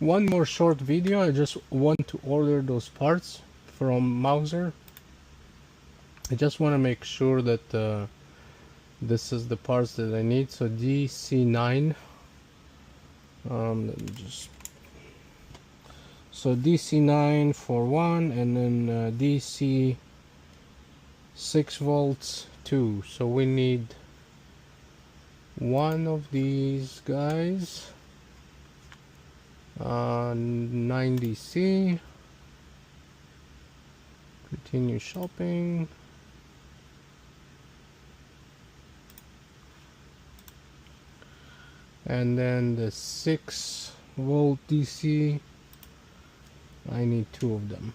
One more short video. I just want to order those parts from Mauser. I just want to make sure that this is the parts that I need. So DC9. Let me just. So DC9 for one, and then DC 6 volts 2. So we need one of these guys. 9DC. Continue shopping. And then the 6 volt DC, I need 2 of them.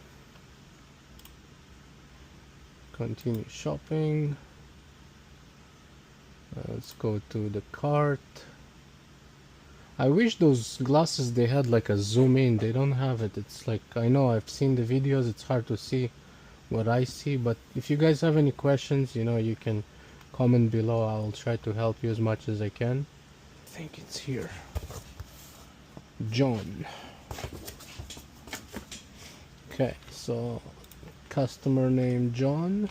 Continue shopping. Let's go to the cart. I wish those glasses they had like a zoom in. They don't have it. It's like, I know I've seen the videos, it's hard to see what I see, but if you guys have any questions, you know, you can comment below. I'll try to help you as much as I can. I think it's here. John. Okay, so customer name John.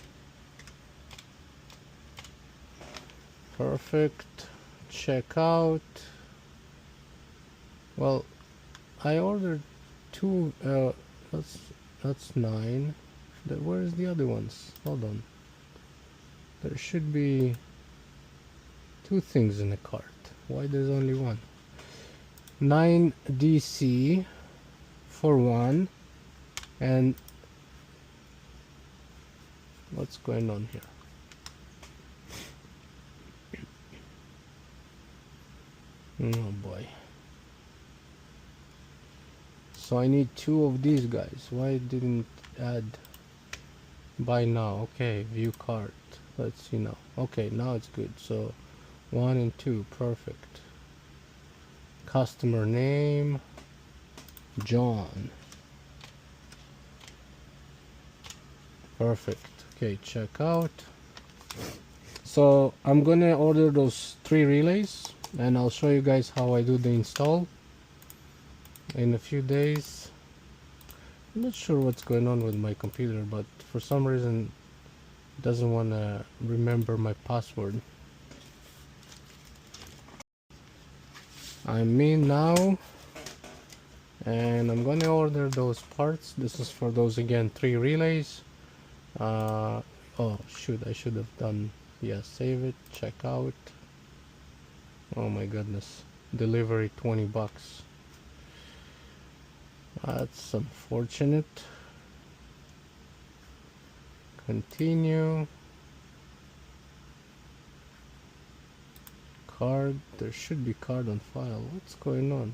Perfect. Checkout. Well, I ordered 2. That's 9. Where's the other ones? Hold on. There should be 2 things in the cart. Why there's only 1? 9 DC for 1. And what's going on here? Oh boy. So I need 2 of these guys. Why didn't add buy now? Okay, view cart. Let's see now. Okay, now it's good. So 1 and 2, perfect. Customer name John. Perfect. Okay, check out. So I'm gonna order those 3 relays, and I'll show you guys how I do the install in a few days. I'm not sure what's going on with my computer, but for some reason it doesn't want to remember my password. I'm in now, and I'm gonna order those parts. This is for those, again, 3 relays. Oh shoot, I should have done, yeah, save it, check out. Oh my goodness, delivery $20. That's unfortunate. Continue. Card, there should be card on file. What's going on?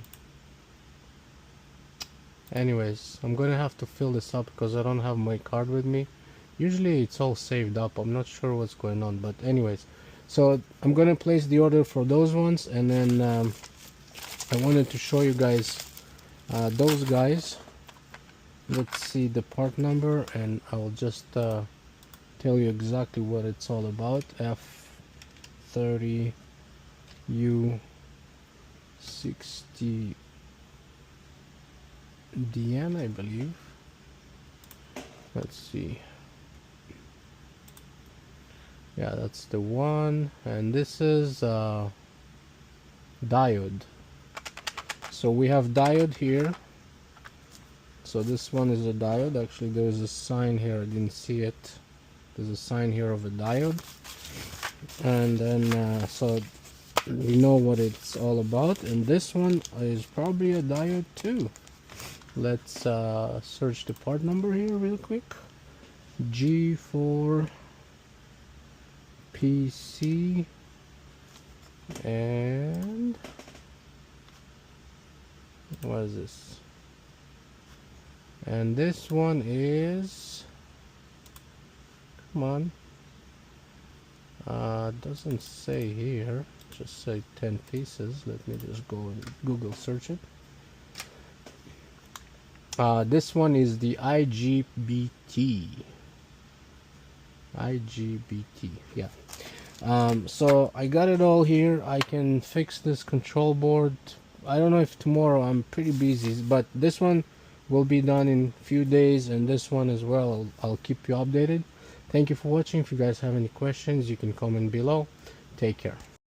Anyways, I'm gonna have to fill this up because I don't have my card with me. Usually it's all saved up. I'm not sure what's going on, but anyways, so I'm gonna place the order for those ones, and then I wanted to show you guys those guys. Let's see the part number, and I'll just tell you exactly what it's all about. F30 U60 DN, I believe. Let's see. Yeah, that's the one, and this is diode. So we have diode here. So this one is a diode. Actually, there's a sign here. I didn't see it. There's a sign here of a diode, and then so we know what it's all about. And this one is probably a diode too. Let's search the part number here real quick. G4PC, and what is this? And this one is, come on, doesn't say here, just say 10 pieces. Let me just go and Google search it. This one is the IGBT. Yeah. So I got it all here. I can fix this control board I don't know if tomorrow, I'm pretty busy, but this one will be done in few days, and this one as well. I'll keep you updated. Thank you for watching. If you guys have any questions, you can comment below. Take care.